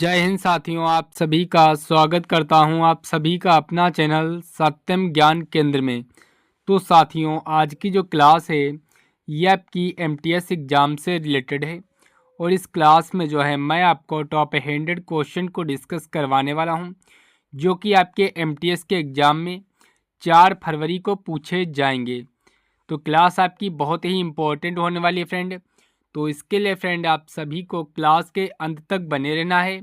जय हिंद साथियों, आप सभी का स्वागत करता हूं आप सभी का अपना चैनल सत्यम ज्ञान केंद्र में। तो साथियों, आज की जो क्लास है ये आपकी एमटीएस एग्ज़ाम से रिलेटेड है और इस क्लास में जो है मैं आपको टॉप 100 क्वेश्चन को डिस्कस करवाने वाला हूं जो कि आपके एमटीएस के एग्ज़ाम में 4 फरवरी को पूछे जाएंगे। तो क्लास आपकी बहुत ही इम्पोर्टेंट होने वाली है फ्रेंड। तो इसके लिए फ्रेंड आप सभी को क्लास के अंत तक बने रहना है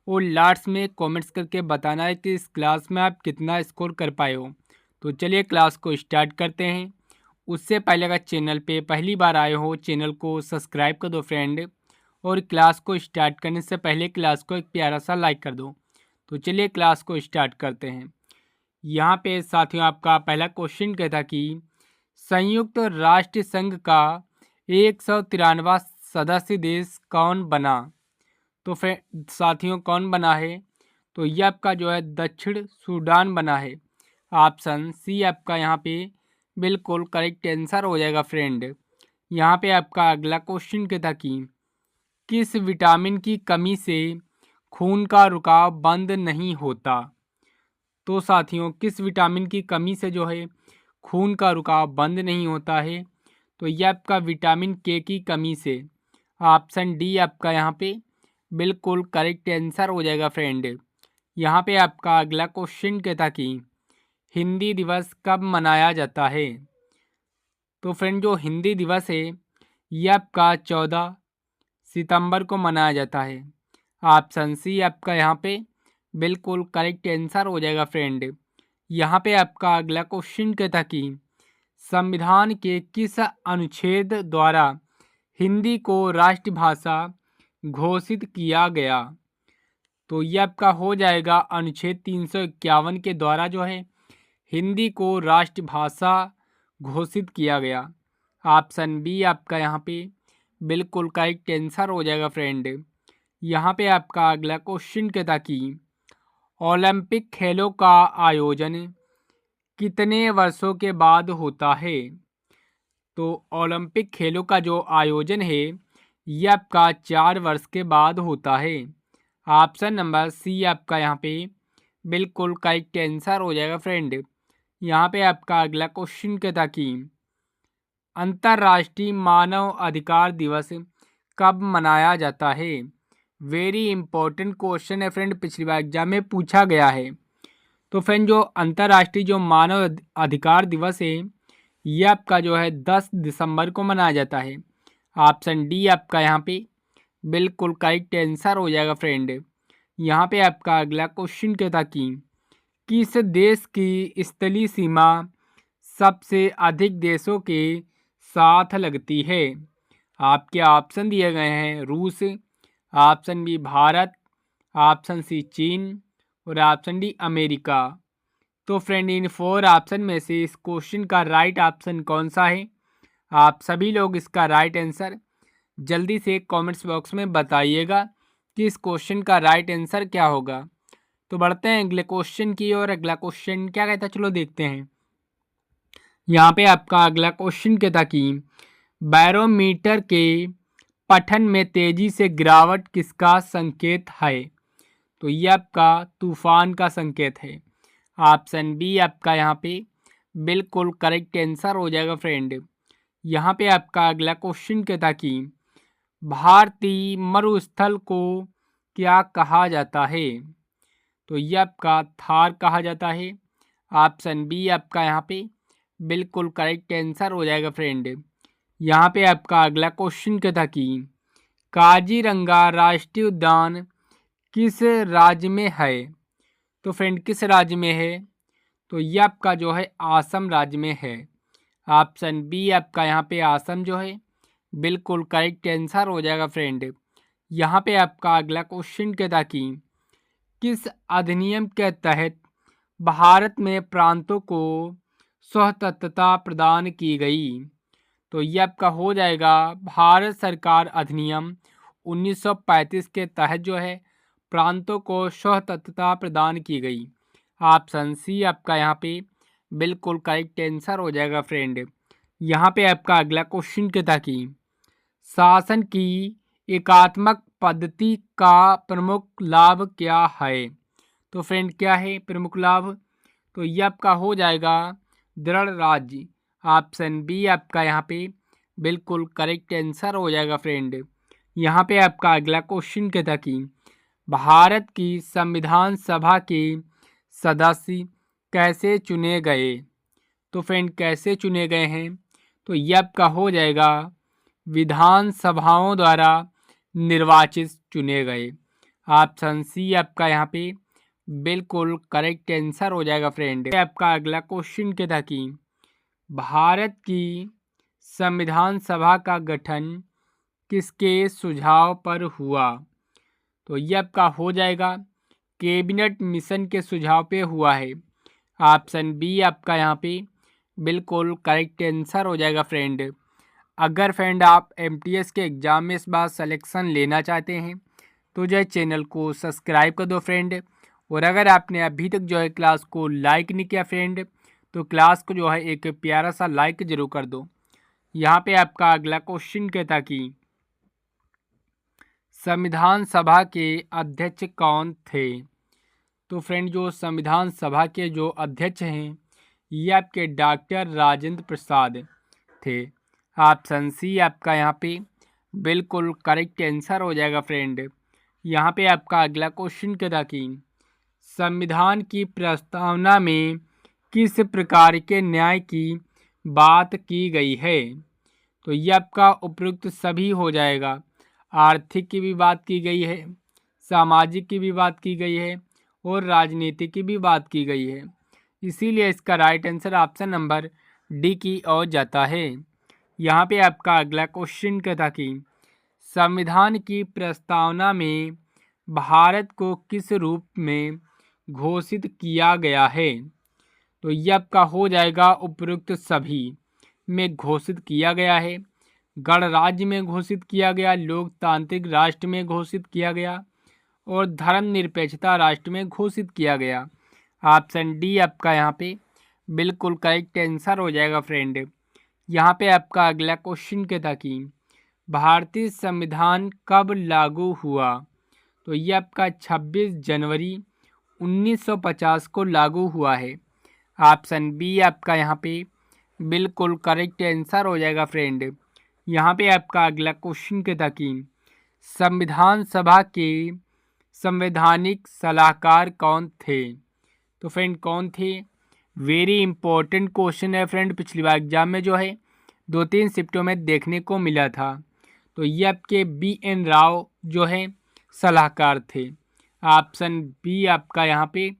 और लास्ट में कमेंट्स करके बताना है कि इस क्लास में आप कितना स्कोर कर पाए हो। तो चलिए क्लास को स्टार्ट करते हैं। उससे पहले अगर चैनल पे पहली बार आए हो चैनल को सब्सक्राइब कर दो फ्रेंड, और क्लास को स्टार्ट करने से पहले क्लास को एक प्यारा सा लाइक कर दो। तो चलिए क्लास को स्टार्ट करते हैं। यहाँ पे साथियों आपका पहला क्वेश्चन कहता कि संयुक्त राष्ट्र संघ का 193वां सदस्य देश कौन बना। तो फिर साथियों कौन बना है, तो ये आपका जो है दक्षिण सूडान बना है। ऑप्शन सी आपका यहाँ पे बिल्कुल करेक्ट आंसर हो जाएगा फ्रेंड। यहाँ पे आपका अगला क्वेश्चन कहता कि किस विटामिन की कमी से खून का रुकाव बंद नहीं होता। तो साथियों किस विटामिन की कमी से जो है खून का रुकाव बंद नहीं होता है, तो ये आपका विटामिन के की कमी से। ऑप्शन डी आपका यहाँ पे बिल्कुल करेक्ट आंसर हो जाएगा फ्रेंड। यहाँ पे आपका अगला क्वेश्चन कहता कि हिंदी दिवस कब मनाया जाता है। तो फ्रेंड जो हिंदी दिवस है ये आपका 14 सितंबर को मनाया जाता है। ऑप्शन सी आपका यहाँ पे बिल्कुल करेक्ट आंसर हो जाएगा फ्रेंड। यहाँ पे आपका अगला क्वेश्चन कहता कि संविधान के किस अनुच्छेद द्वारा हिंदी को राष्ट्रभाषा घोषित किया गया। तो ये आपका हो जाएगा अनुच्छेद 351 के द्वारा जो है हिंदी को राष्ट्रभाषा घोषित किया गया। ऑप्शन बी आपका यहाँ पे बिल्कुल करेक्ट आंसर हो जाएगा फ्रेंड। यहाँ पे आपका अगला क्वेश्चन कहता कि ओलंपिक खेलों का आयोजन कितने वर्षों के बाद होता है। तो ओलंपिक खेलों का जो आयोजन है ये आपका 4 वर्ष के बाद होता है। ऑप्शन नंबर सी आपका यहाँ पे बिल्कुल करेक्ट आंसर हो जाएगा फ्रेंड। यहाँ पे आपका अगला क्वेश्चन कहता कि अंतर्राष्ट्रीय मानव अधिकार दिवस कब मनाया जाता है। वेरी इंपॉर्टेंट क्वेश्चन है फ्रेंड, पिछली बार एग्जाम में पूछा गया है। तो फ्रेंड जो अंतर्राष्ट्रीय जो मानव अधिकार दिवस है ये आपका जो है 10 दिसंबर को मनाया जाता है। ऑप्शन डी आपका यहाँ पे बिल्कुल करेक्ट आंसर हो जाएगा फ्रेंड। यहाँ पे आपका अगला क्वेश्चन कहता कि किस देश की स्थलीय सीमा सबसे अधिक देशों के साथ लगती है। आपके ऑप्शन दिए गए हैं रूस, option B Bharat, option C चीन और ऑप्शन डी अमेरिका। तो फ्रेंड इन 4 ऑप्शन में से इस क्वेश्चन का राइट ऑप्शन कौन सा है। आप सभी लोग इसका राइट आंसर जल्दी से कमेंट्स बॉक्स में बताइएगा कि इस क्वेश्चन का राइट आंसर क्या होगा। तो बढ़ते हैं अगले क्वेश्चन की और अगला क्वेश्चन क्या कहता है चलो देखते हैं। यहाँ पे आपका अगला क्वेश्चन कहता कि बैरोमीटर के पठन में तेजी से गिरावट किसका संकेत है। तो ये आपका तूफान का संकेत है। ऑप्शन बी आपका यहाँ पे बिल्कुल करेक्ट आंसर हो जाएगा फ्रेंड। यहाँ पे आपका अगला क्वेश्चन कहता कि भारतीय मरुस्थल को क्या कहा जाता है। तो ये आपका थार कहा जाता है। ऑप्शन बी आपका यहाँ पे बिल्कुल करेक्ट आंसर हो जाएगा फ्रेंड। यहाँ पे आपका अगला क्वेश्चन कहता कि काजीरंगा राष्ट्रीय उद्यान किस राज्य में है। तो फ्रेंड किस राज्य में है, तो ये आपका जो है असम राज्य में है। ऑप्शन बी आपका यहाँ पे असम जो है बिल्कुल करेक्ट आंसर हो जाएगा फ्रेंड। यहाँ पे आपका अगला क्वेश्चन कहता कि किस अधिनियम के तहत भारत में प्रांतों को स्वतंत्रता प्रदान की गई। तो ये आपका हो जाएगा भारत सरकार अधिनियम 1935 के तहत जो है प्रांतों को स्वतंत्रता प्रदान की गई। ऑप्शन सी आपका यहाँ पे बिल्कुल करेक्ट आंसर हो जाएगा फ्रेंड। यहाँ पे आपका अगला क्वेश्चन कहता कि शासन की एकात्मक पद्धति का प्रमुख लाभ क्या है? तो फ्रेंड क्या है प्रमुख लाभ? तो ये आपका हो जाएगा दृढ़ राज्य। ऑप्शन बी आपका यहाँ पे बिल्कुल करेक्ट आंसर हो जाएगा फ्रेंड। यहाँ पे आपका अगला क्वेश्चन कहता कि भारत की संविधान सभा के सदस्य कैसे चुने गए? तो फ्रेंड कैसे चुने गए हैं? तो ये आपका हो जाएगा विधान सभाओं द्वारा निर्वाचित चुने गए। ऑप्शन सी आपका यहाँ पे बिल्कुल करेक्ट आंसर हो जाएगा फ्रेंड। आपका अगला क्वेश्चन क्या था कि भारत की संविधान सभा का गठन किसके सुझाव पर हुआ? तो ये आपका हो जाएगा कैबिनेट मिशन के सुझाव पे हुआ है। ऑप्शन बी आपका यहाँ पे बिल्कुल करेक्ट आंसर हो जाएगा फ्रेंड। अगर फ्रेंड आप एमटीएस के एग्ज़ाम में इस बार सिलेक्शन लेना चाहते हैं तो जो है चैनल को सब्सक्राइब कर दो फ्रेंड। और अगर आपने अभी तक जो है क्लास को लाइक नहीं किया फ्रेंड तो क्लास को जो है एक प्यारा सा लाइक जरूर कर दो। यहाँ पे आपका अगला क्वेश्चन कहता कि संविधान सभा के अध्यक्ष कौन थे? तो फ्रेंड जो संविधान सभा के जो अध्यक्ष हैं ये आपके डॉक्टर राजेंद्र प्रसाद थे। ऑप्शन सी आपका यहाँ पे बिल्कुल करेक्ट आंसर हो जाएगा फ्रेंड। यहाँ पे आपका अगला क्वेश्चन क्या था कि संविधान की प्रस्तावना में किस प्रकार के न्याय की बात की गई है? तो ये आपका उपयुक्त सभी हो जाएगा। आर्थिक की भी बात की गई है, सामाजिक की भी बात की गई है और राजनीति की भी बात की गई है। इसीलिए इसका right answer option number D की ओर जाता है। यहाँ पे आपका अगला क्वेश्चन क्या था कि संविधान की प्रस्तावना में भारत को किस रूप में घोषित किया गया है? तो ये आपका हो जाएगा उपयुक्त सभी में घोषित किया गया है, गणराज्य में घोषित किया गया, लोकतांत्रिक राष्ट्र में घोषित किया गया और धर्मनिरपेक्षता राष्ट्र में घोषित किया गया। ऑप्शन डी आपका यहाँ पे बिल्कुल करेक्ट आंसर हो जाएगा फ्रेंड। यहाँ पे आपका अगला क्वेश्चन क्या था कि भारतीय संविधान कब लागू हुआ? तो ये आपका 26 जनवरी 1950 को लागू हुआ है। ऑप्शन बी आपका यहाँ पे बिल्कुल करेक्ट आंसर हो जाएगा फ्रेंड। यहाँ पे आपका अगला क्वेश्चन क्या था कि संविधान सभा के संवैधानिक सलाहकार कौन थे? तो फ्रेंड कौन थे? वेरी इंपॉर्टेंट क्वेश्चन है फ्रेंड। पिछली बार एग्जाम में जो है 2-3 शिफ्टों में देखने को मिला था। तो ये आपके BN राव जो है सलाहकार थे। ऑप्शन बी आपका यहाँ पे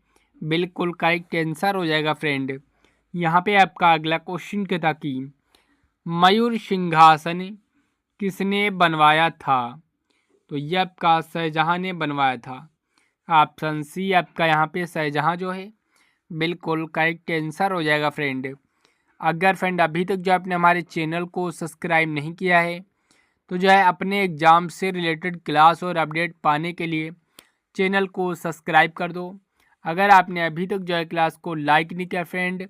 बिल्कुल करेक्ट आंसर हो जाएगा फ्रेंड। यहाँ पे आपका अगला क्वेश्चन क्या था कि मयूर सिंहासन किसने बनवाया था? तो ये आपका शाहजहाँ ने बनवाया था। ऑप्शन सी आपका यहाँ पे शाहजहाँ जो है बिल्कुल करेक्ट आंसर हो जाएगा फ्रेंड। अगर फ्रेंड अभी तक जो आपने हमारे चैनल को सब्सक्राइब नहीं किया है तो जो है अपने एग्ज़ाम से रिलेटेड क्लास और अपडेट पाने के लिए चैनल को सब्सक्राइब कर दो। अगर आपने अभी तक जो है क्लास को लाइक नहीं किया फ्रेंड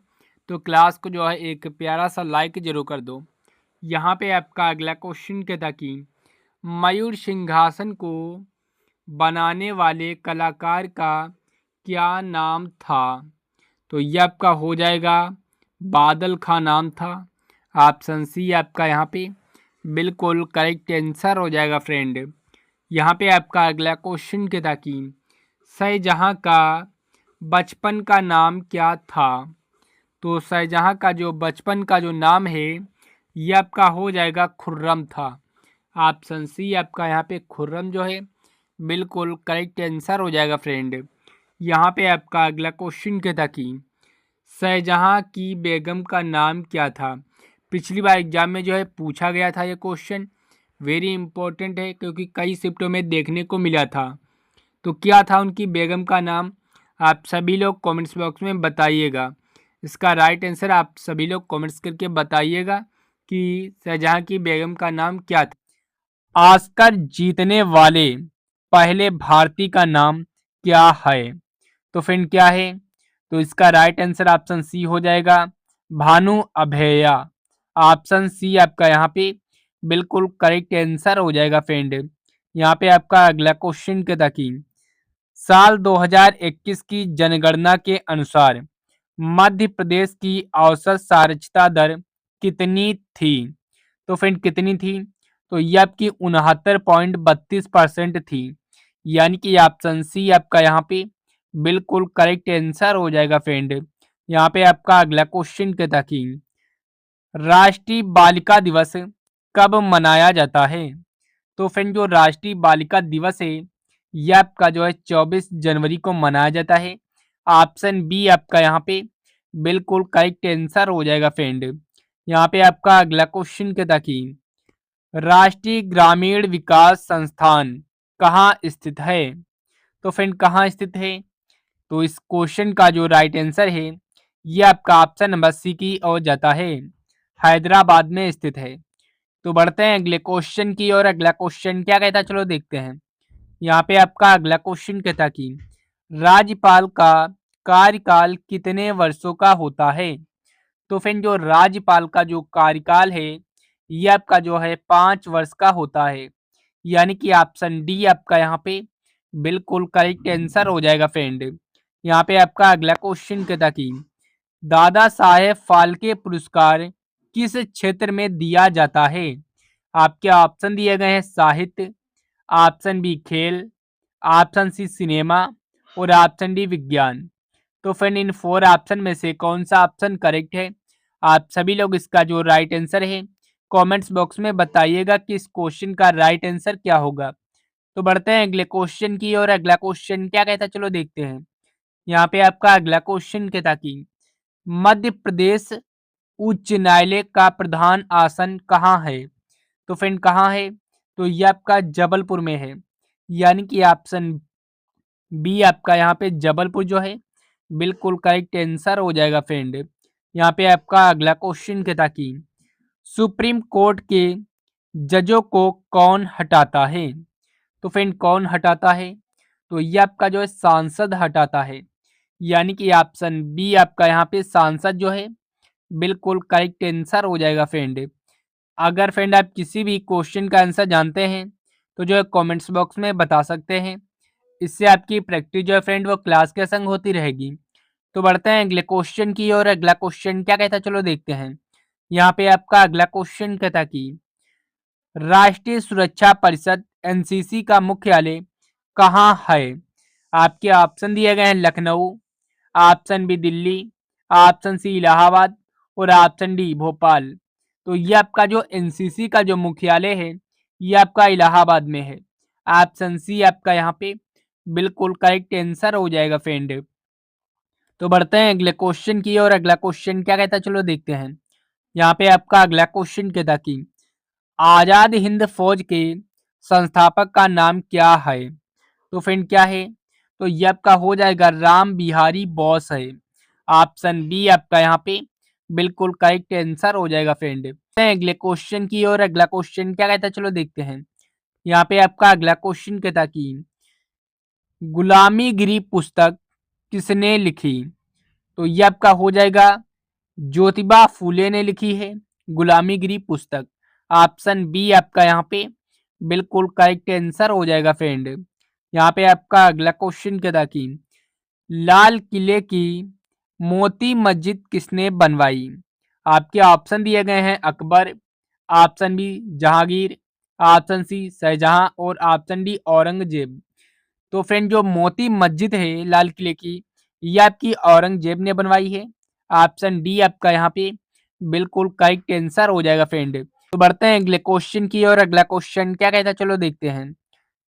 तो क्लास को जो है एक प्यारा सा लाइक जरूर कर दो। यहाँ पे आपका अगला क्वेश्चन क्या था कि मयूर सिंहासन को बनाने वाले कलाकार का क्या नाम था? तो ये आपका हो जाएगा बादल खां नाम था। ऑप्शन सी आपका यहाँ पे बिल्कुल करेक्ट आंसर हो जाएगा फ्रेंड। यहाँ पे आपका अगला क्वेश्चन क्या था कि शाहजहाँ का बचपन का नाम क्या था? तो शाहजहाँ का जो बचपन का जो नाम है ये आपका हो जाएगा खुर्रम था। ऑप्शन सी आपका यहाँ पे खुर्रम जो है बिल्कुल करेक्ट आंसर हो जाएगा फ्रेंड। यहाँ पे आपका अगला क्वेश्चन क्या था कि शाहजहाँ की बेगम का नाम क्या था? पिछली बार एग्जाम में जो है पूछा गया था ये क्वेश्चन। वेरी इंपॉर्टेंट है क्योंकि कई शिफ्टों में देखने को मिला था। तो क्या था उनकी बेगम का नाम? आप सभी लोग कमेंट्स बॉक्स में बताइएगा। इसका राइट आंसर आप सभी लोग कमेंट्स करके बताइएगा कि शाहजहाँ की बेगम का नाम क्या था। ऑस्कर जीतने वाले पहले भारतीय का नाम क्या है? तो फ्रेंड क्या है? तो इसका राइट आंसर ऑप्शन सी हो जाएगा भानु अभेया। ऑप्शन सी आपका यहाँ पे बिल्कुल करेक्ट आंसर हो जाएगा फ्रेंड। यहाँ पे आपका अगला क्वेश्चन कहता कि साल 2021 की जनगणना के अनुसार मध्य प्रदेश की औसत साक्षरता दर कितनी थी? तो फ्रेंड कितनी थी? तो ये आपकी 69.32% थी। यानी कि ऑप्शन सी आपका यहाँ पे बिल्कुल करेक्ट आंसर हो जाएगा फ्रेंड। यहाँ पे आपका अगला क्वेश्चन कहता कि राष्ट्रीय बालिका दिवस कब मनाया जाता है? तो फ्रेंड जो राष्ट्रीय बालिका दिवस है ये आपका जो है 24 जनवरी को मनाया जाता है। ऑप्शन बी आपका यहाँ पे बिल्कुल करेक्ट आंसर हो जाएगा फ्रेंड। यहाँ पे आपका अगला क्वेश्चन कहता कि राष्ट्रीय ग्रामीण विकास संस्थान कहाँ स्थित है? तो फ्रेंड कहाँ स्थित है? तो इस क्वेश्चन का जो राइट आंसर है ये आपका ऑप्शन नंबर सी की ओर जाता है, हैदराबाद में स्थित है। तो बढ़ते हैं अगले क्वेश्चन की ओर। अगला क्वेश्चन क्या कहता है चलो देखते हैं। यहाँ पे आपका अगला क्वेश्चन कहता कि राज्यपाल का कार्यकाल कितने वर्षों का होता है? तो फ्रेंड जो राज्यपाल का जो कार्यकाल है ये आपका जो है 5 वर्ष का होता है। यानी कि ऑप्शन डी आपका यहाँ पे बिल्कुल करेक्ट आंसर हो जाएगा फ्रेंड। यहाँ पे आपका अगला क्वेश्चन कहता कि दादा साहेब फाल्के पुरस्कार किस क्षेत्र में दिया जाता है? आपके ऑप्शन दिए गए हैं साहित्य, ऑप्शन बी खेल, ऑप्शन सी सिनेमा और ऑप्शन डी विज्ञान। तो फ्रेंड इन 4 ऑप्शन में से कौन सा ऑप्शन करेक्ट है? आप सभी लोग इसका जो राइट आंसर है कमेंट्स बॉक्स में बताइएगा कि इस क्वेश्चन का राइट आंसर क्या होगा। तो बढ़ते हैं अगले क्वेश्चन की और अगला क्वेश्चन क्या कहता है चलो देखते हैं। यहाँ पे आपका अगला क्वेश्चन कहता कि मध्य प्रदेश उच्च न्यायालय का प्रधान आसन कहाँ है? तो फ्रेंड कहाँ है? तो ये आपका जबलपुर में है। यानी कि ऑप्शन बी आपका यहाँ पे जबलपुर जो है बिल्कुल करेक्ट आंसर हो जाएगा फ्रेंड। यहाँ पे आपका अगला क्वेश्चन कहता कि सुप्रीम कोर्ट के जजों को कौन हटाता है? तो फ्रेंड कौन हटाता है? तो ये आपका जो है सांसद हटाता है। यानी कि ऑप्शन बी आपका यहाँ पे सांसद जो है बिल्कुल करेक्ट आंसर हो जाएगा फ्रेंड। अगर फ्रेंड आप किसी भी क्वेश्चन का आंसर जानते हैं तो जो है कमेंट्स बॉक्स में बता सकते हैं। इससे आपकी प्रैक्टिस जो है फ्रेंड वो क्लास के संग होती रहेगी। तो बढ़ते हैं अगले क्वेश्चन की और अगला क्वेश्चन क्या कहता है चलो देखते हैं। यहाँ पे आपका अगला क्वेश्चन कहता कि राष्ट्रीय सुरक्षा परिषद एनसीसी का मुख्यालय कहाँ है? आपके ऑप्शन दिए गए हैं Lucknow, option B Delhi, option C Allahabad और ऑप्शन डी भोपाल। तो ये आपका जो एनसीसी का जो मुख्यालय है ये आपका इलाहाबाद में है। ऑप्शन सी आपका यहाँ पे बिल्कुल करेक्ट आंसर हो जाएगा फ्रेंड। तो बढ़ते हैं अगले क्वेश्चन की और अगला क्वेश्चन क्या कहता है चलो देखते हैं। यहाँ पे आपका अगला क्वेश्चन कहता कि आजाद हिंद फौज के संस्थापक का नाम क्या है? तो फ्रेंड क्या है? तो ये आपका हो जाएगा राम बिहारी बोस है। ऑप्शन बी आपका यहाँ पे बिल्कुल करेक्ट आंसर हो जाएगा फ्रेंड। अगले क्वेश्चन की और अगला क्वेश्चन क्या कहता है चलो देखते हैं। यहाँ पे आपका अगला क्वेश्चन कहता कि गुलामीगिरी पुस्तक किसने लिखी? तो ये आपका हो जाएगा ज्योतिबा फूले ने लिखी है गुलामीगिरी पुस्तक। ऑप्शन बी आपका यहाँ पे बिल्कुल करेक्ट आंसर हो जाएगा फ्रेंड। यहाँ पे आपका अगला क्वेश्चन कहता कि लाल किले की मोती मस्जिद किसने बनवाई? आपके ऑप्शन दिए गए हैं Akbar, option B Jahangir, option C Shahjahan और ऑप्शन डी औरंगजेब। तो फ्रेंड जो मोती मस्जिद है लाल किले की ये आपकी औरंगजेब ने बनवाई है। ऑप्शन डी आपका यहाँ पे बिल्कुल करेक्ट आंसर हो जाएगा फ्रेंड। तो बढ़ते हैं अगले क्वेश्चन की और अगला क्वेश्चन क्या कहता है चलो देखते हैं।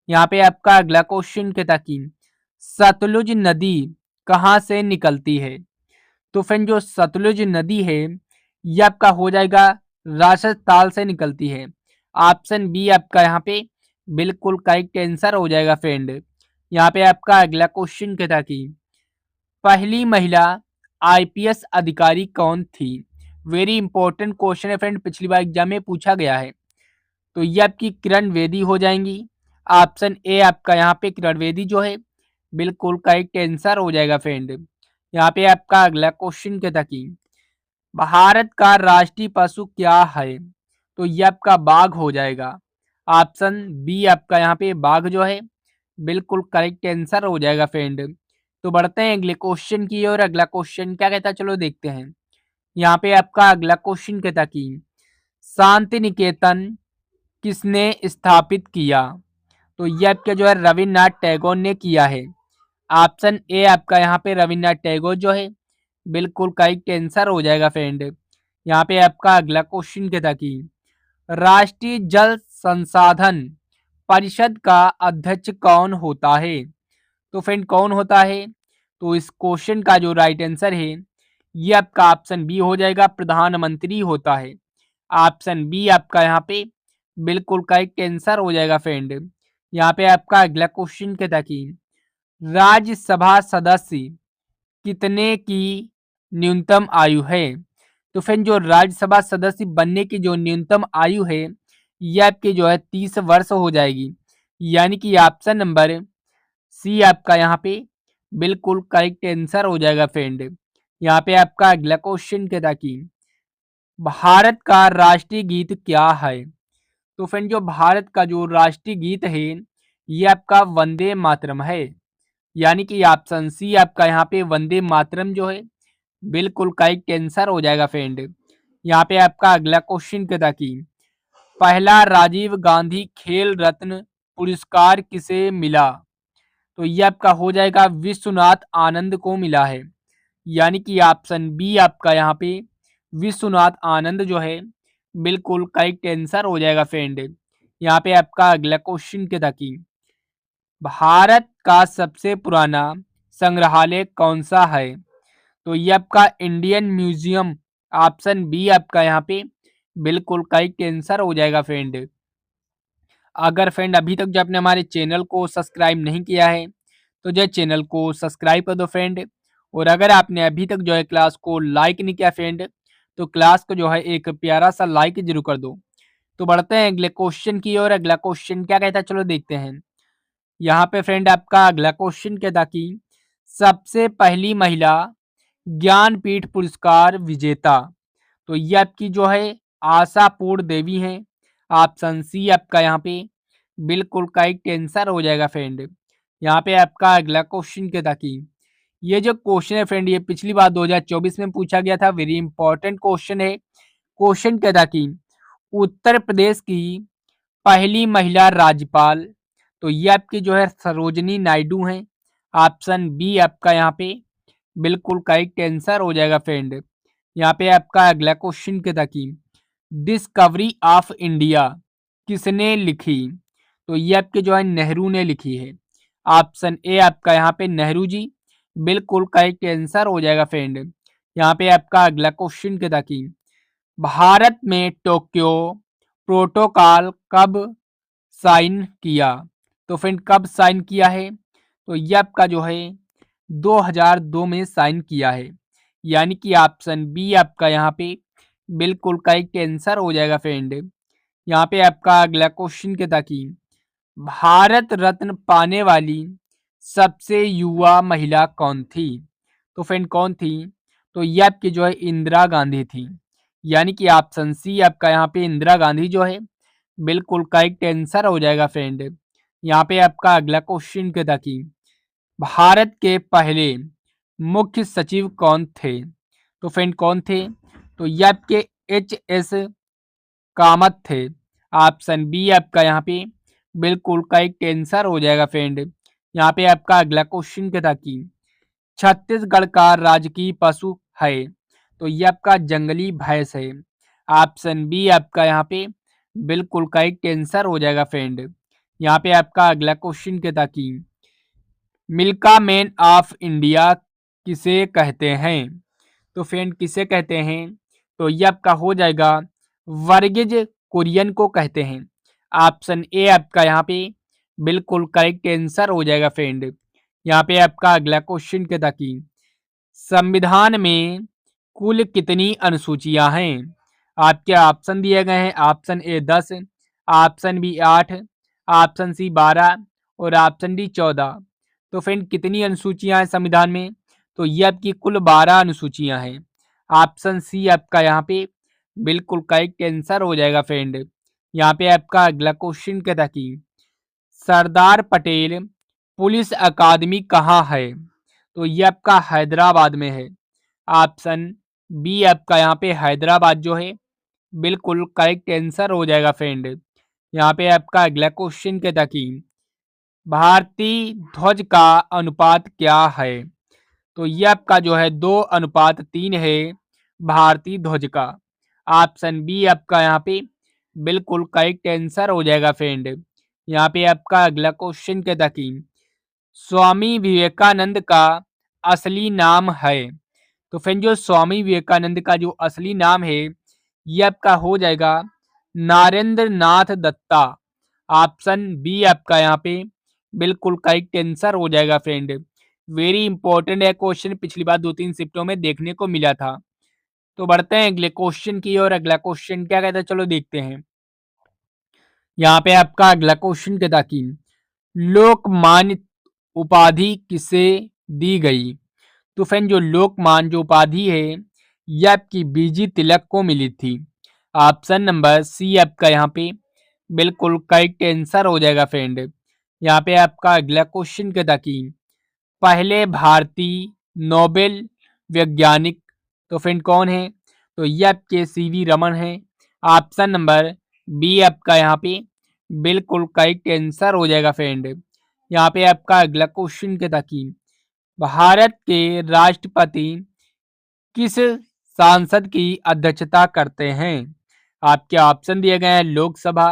यहाँ पे आपका अगला क्वेश्चन कहता कि सतलुज नदी कहाँ से निकलती है? तो फ्रेंड जो सतलुज नदी है ये आपका हो जाएगा राजस्थान से निकलती है। ऑप्शन बी आपका यहाँ पे बिल्कुल करेक्ट आंसर हो जाएगा फ्रेंड। यहाँ पे आपका अगला क्वेश्चन कहता कि पहली महिला आईपीएस अधिकारी कौन थी? वेरी इंपॉर्टेंट क्वेश्चन है फ्रेंड, पिछली बार एग्जाम में पूछा गया है। तो ये आपकी किरण बेदी हो जाएंगी। ऑप्शन ए आपका यहाँ पे किरण बेदी जो है बिल्कुल करेक्ट आंसर हो जाएगा फ्रेंड। यहाँ पे आपका अगला क्वेश्चन कहता कि भारत का राष्ट्रीय पशु क्या है? तो ये आपका बाघ हो जाएगा। ऑप्शन बी आपका यहाँ पे बाघ जो है बिल्कुल करेक्ट आंसर हो जाएगा फ्रेंड। तो बढ़ते हैं अगले क्वेश्चन की ओर। अगला क्वेश्चन क्या कहता है चलो देखते हैं। यहाँ पे आपका अगला क्वेश्चन कहता कि शांति निकेतन किसने स्थापित किया? तो ये आपका जो है रविन्द्रनाथ टैगोर ने किया है। ऑप्शन ए आपका यहाँ पे रविन्द्रनाथ टैगोर जो है बिल्कुल करेक्ट आंसर हो जाएगा फ्रेंड। यहाँ पे आपका अगला क्वेश्चन कहता कि राष्ट्रीय जल संसाधन परिषद का अध्यक्ष कौन होता है? तो फ्रेंड कौन होता है? तो इस क्वेश्चन का जो राइट आंसर है ये आपका ऑप्शन बी हो जाएगा, प्रधानमंत्री होता है। ऑप्शन बी आपका यहाँ पे बिल्कुल करेक्ट आंसर हो जाएगा फ्रेंड। यहाँ पे आपका अगला क्वेश्चन कहता कि राज्यसभा सदस्य कितने की न्यूनतम आयु है? तो फ्रेंड जो राज्यसभा सदस्य बनने की जो न्यूनतम आयु है ये आपकी जो है 30 वर्ष हो जाएगी। यानी कि ऑप्शन नंबर सी आपका यहाँ पे बिल्कुल करेक्ट आंसर हो जाएगा फ्रेंड। यहाँ पे आपका अगला क्वेश्चन कहता कि भारत का राष्ट्रीय गीत क्या है? तो फ्रेंड जो भारत का जो राष्ट्रीय गीत है ये आपका वंदे मातरम है। यानी कि ऑप्शन सी आपका यहाँ पे वंदे मातरम जो है बिल्कुल करेक्ट आंसर हो जाएगा फ्रेंड। यहाँ पे आपका अगला क्वेश्चन कहता कि पहला राजीव गांधी खेल रत्न पुरस्कार किसे मिला? तो ये आपका हो जाएगा विश्वनाथ आनंद को मिला है। यानी कि ऑप्शन बी आपका यहाँ पे विश्वनाथ आनंद जो है बिल्कुल करेक्ट आंसर हो जाएगा फ्रेंड। यहाँ पे आपका अगला क्वेश्चन क्या था कि भारत का सबसे पुराना संग्रहालय कौन सा है? तो ये आपका इंडियन म्यूजियम, ऑप्शन बी आपका यहाँ पे बिल्कुल करेक्ट आंसर हो जाएगा फ्रेंड। अगर फ्रेंड अभी तक जो आपने हमारे चैनल को सब्सक्राइब नहीं किया है तो जो चैनल को सब्सक्राइब कर दो फ्रेंड। और अगर आपने अभी तक जो है क्लास को लाइक नहीं किया फ्रेंड तो क्लास को जो है एक प्यारा सा लाइक जरूर कर दो। तो बढ़ते हैं अगले क्वेश्चन की ओर। अगला क्वेश्चन क्या कहता है चलो देखते हैं। यहाँ पे फ्रेंड आपका अगला क्वेश्चन कहता कि सबसे पहली महिला ज्ञानपीठ पुरस्कार विजेता। तो ये आपकी जो है आशापूर्ण देवी हैं। ऑप्शन सी आपका यहाँ पे बिल्कुल करेक्ट आंसर हो जाएगा फ्रेंड। यहाँ पे आपका अगला क्वेश्चन क्या था कि ये जो क्वेश्चन है फ्रेंड ये पिछली बार 2024 में पूछा गया था, वेरी इंपॉर्टेंट क्वेश्चन है। क्वेश्चन क्या था कि उत्तर प्रदेश की पहली महिला राज्यपाल, तो ये आपकी जो है सरोजनी नायडू हैं। ऑप्शन बी आपका यहाँ पे बिल्कुल करेक्ट आंसर हो जाएगा फ्रेंड। यहाँ पे आपका अगला क्वेश्चन क्या था कि डिस्कवरी ऑफ इंडिया किसने लिखी? तो ये आपके जो है नेहरू ने लिखी है। ऑप्शन ए आपका यहाँ पे नेहरू जी बिल्कुल करेक्ट आंसर हो जाएगा फ्रेंड। यहाँ पे आपका अगला क्वेश्चन क्या था कि भारत में टोक्यो प्रोटोकॉल कब साइन किया? तो फ्रेंड कब साइन किया है? तो ये आपका जो है 2002 में साइन किया है। यानी कि ऑप्शन बी आपका यहाँ पे बिल्कुल करेक्ट आंसर हो जाएगा फ्रेंड। यहाँ पे आपका अगला क्वेश्चन क्या था कि भारत रत्न पाने वाली सबसे युवा महिला कौन थी? तो फ्रेंड कौन थी? तो ये आपकी जो है इंदिरा गांधी थी। यानी कि ऑप्शन सी आपका यहाँ पे इंदिरा गांधी जो है बिल्कुल करेक्ट आंसर हो जाएगा फ्रेंड। यहाँ पे आपका अगला क्वेश्चन क्या था कि भारत के पहले मुख्य सचिव कौन थे? तो फ्रेंड कौन थे? तो ये आपके एच.एस. कामत थे। ऑप्शन बी आपका यहाँ पे बिल्कुल करेक्ट आंसर हो जाएगा फ्रेंड। यहाँ पे आपका अगला क्वेश्चन क्या था कि छत्तीसगढ़ का राजकीय पशु है? तो ये आपका जंगली भैंस है। ऑप्शन बी आपका यहाँ पे बिल्कुल करेक्ट आंसर हो जाएगा फ्रेंड। यहाँ पे आपका अगला क्वेश्चन क्या था कि मिल्का मैन ऑफ इंडिया किसे कहते हैं? तो फ्रेंड किसे कहते हैं? तो ये आपका हो जाएगा वर्गीज कुरियन को कहते हैं। ऑप्शन ए आपका यहाँ पे बिल्कुल करेक्ट आंसर हो जाएगा फ्रेंड। यहाँ पे आपका अगला क्वेश्चन क्या था कि संविधान में कुल कितनी अनुसूचियां हैं? आपके ऑप्शन दिए गए हैं। Option A 10, option B 8, option C 12 और ऑप्शन डी 14। तो फ्रेंड कितनी अनुसूचियां हैं संविधान में? तो ये आपकी कुल 12 अनुसूचियां हैं। ऑप्शन सी आपका यहाँ पे बिल्कुल करेक्ट आंसर हो जाएगा फ्रेंड। यहाँ पे आपका अगला क्वेश्चन कहता कि सरदार पटेल पुलिस अकादमी कहाँ है? तो ये आपका हैदराबाद में है। ऑप्शन बी आपका यहाँ पे हैदराबाद जो है बिल्कुल करेक्ट आंसर हो जाएगा फ्रेंड। यहाँ पे आपका अगला क्वेश्चन कहता कि भारतीय ध्वज का अनुपात क्या है? तो ये आपका जो है 2:3 है भारतीय ध्वज का। ऑप्शन बी आपका यहाँ पे बिल्कुल करेक्ट आंसर हो जाएगा फ्रेंड। यहाँ पे आपका अगला क्वेश्चन कहता कि स्वामी विवेकानंद का असली नाम है? तो फ्रेंड जो स्वामी विवेकानंद का जो असली नाम है ये आपका हो जाएगा नारेंद्र नाथ दत्ता। ऑप्शन बी आपका यहाँ पे बिल्कुल करेक्ट आंसर हो जाएगा फ्रेंड। वेरी इंपॉर्टेंट है क्वेश्चन, पिछली बार 2-3 शिफ्टों में देखने को मिला था। तो बढ़ते हैं अगले क्वेश्चन की और अगला क्वेश्चन क्या कहता है चलो देखते हैं। यहाँ पे आपका अगला क्वेश्चन कहता कि लोकमान्य उपाधि किसे दी गई? तो फ्रेंड जो लोकमान्य जो उपाधि है ये आपकी बीजी तिलक को मिली थी। ऑप्शन नंबर सी आपका यहाँ पे बिल्कुल करेक्ट आंसर हो जाएगा फ्रेंड। यहाँ पे आपका अगला क्वेश्चन कहता कि पहले भारतीय नोबेल वैज्ञानिक तो फ्रेंड कौन है? तो ये आपके सीवी रमन है। ऑप्शन नंबर बी आपका यहाँ पे बिल्कुल करेक्ट आंसर हो जाएगा फ्रेंड। यहाँ पे आपका अगला क्वेश्चन कहता कि भारत के राष्ट्रपति किस सांसद की अध्यक्षता करते हैं? आपके ऑप्शन दिए गए हैं Lok Sabha,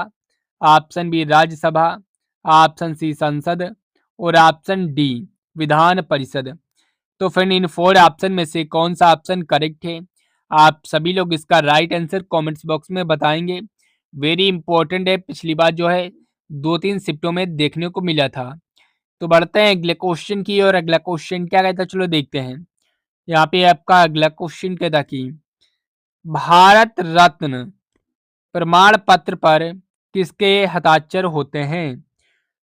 option B Rajya Sabha, option C संसद और ऑप्शन डी विधान परिषद। तो फ्रेंड इन 4 ऑप्शन में से कौन सा ऑप्शन करेक्ट है? आप सभी लोग इसका राइट आंसर कमेंट्स बॉक्स में बताएंगे। वेरी इंपॉर्टेंट है, पिछली बार जो है 2-3 शिफ्टों में देखने को मिला था। तो बढ़ते हैं अगले क्वेश्चन की और अगला क्वेश्चन क्या कहता है चलो देखते हैं। यहाँ पे आपका अगला क्वेश्चन कहता कि भारत रत्न प्रमाण पत्र पर किसके हस्ताक्षर होते हैं?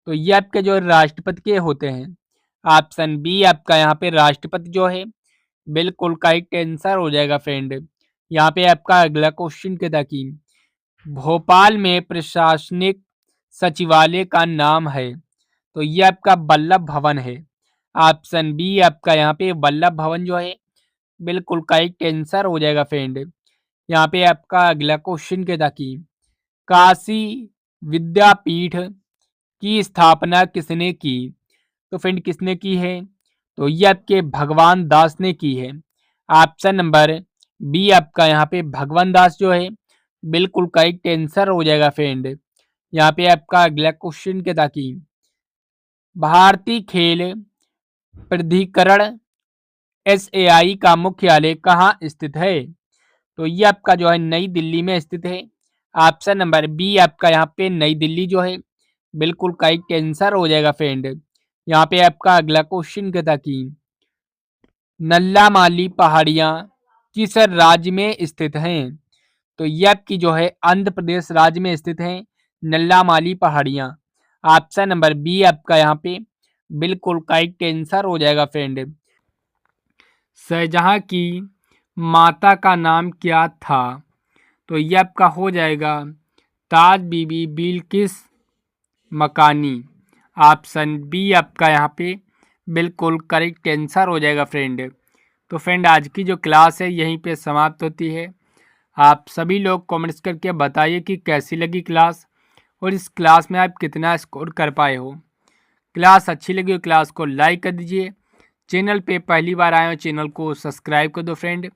तो ये आपके जो राष्ट्रपति के होते हैं। ऑप्शन बी आपका यहाँ पे राष्ट्रपति जो है बिल्कुल करेक्ट आंसर हो जाएगा फ्रेंड। यहाँ पे आपका अगला क्वेश्चन कहता कि भोपाल में प्रशासनिक सचिवालय का नाम है? तो ये आपका वल्लभ भवन है। ऑप्शन बी आपका यहाँ पे वल्लभ भवन जो है बिल्कुल करेक्ट आंसर हो जाएगा फ्रेंड। यहाँ पे आपका अगला क्वेश्चन कहता कि काशी विद्यापीठ की स्थापना किसने की? तो फ्रेंड किसने की है? तो ये आपके भगवान दास ने की है। ऑप्शन नंबर बी आपका यहाँ पे भगवान दास जो है बिल्कुल करेक्ट आंसर हो जाएगा फ्रेंड। यहाँ पे आपका अगला क्वेश्चन कहता कि भारतीय खेल प्राधिकरण SAI का मुख्यालय कहाँ स्थित है? तो ये आपका जो है नई दिल्ली में स्थित है। ऑप्शन नंबर बी आपका यहाँ पे नई दिल्ली जो है बिल्कुल करेक्ट आंसर हो जाएगा फ्रेंड। यहाँ पे आपका अगला क्वेश्चन कहता कि नल्लामाली पहाड़ियाँ किस राज्य में स्थित हैं? तो ये आपकी जो है आंध्र प्रदेश राज्य में स्थित हैं नल्लामाली पहाड़ियाँ। ऑप्शन नंबर बी आपका यहाँ पे बिल्कुल करेक्ट आंसर हो जाएगा फ्रेंड। शाहजहां की माता का नाम क्या था? तो ये आपका हो जाएगा ताज बीबी बिल्किस मकानी। ऑप्शन बी आपका यहाँ पे बिल्कुल करेक्ट आंसर हो जाएगा फ्रेंड। तो फ्रेंड आज की जो क्लास है यहीं पे समाप्त होती है। आप सभी लोग कमेंट्स करके बताइए कि कैसी लगी क्लास और इस क्लास में आप कितना स्कोर कर पाए हो। क्लास अच्छी लगी हो क्लास को लाइक कर दीजिए। चैनल पे पहली बार आए हो चैनल को सब्सक्राइब कर दो फ्रेंड।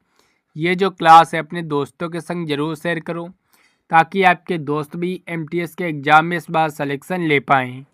ये जो क्लास है अपने दोस्तों के संग ज़रूर शेयर करो ताकि आपके दोस्त भी MTS के एग्ज़ाम में इस बार सिलेक्शन ले पाएँ।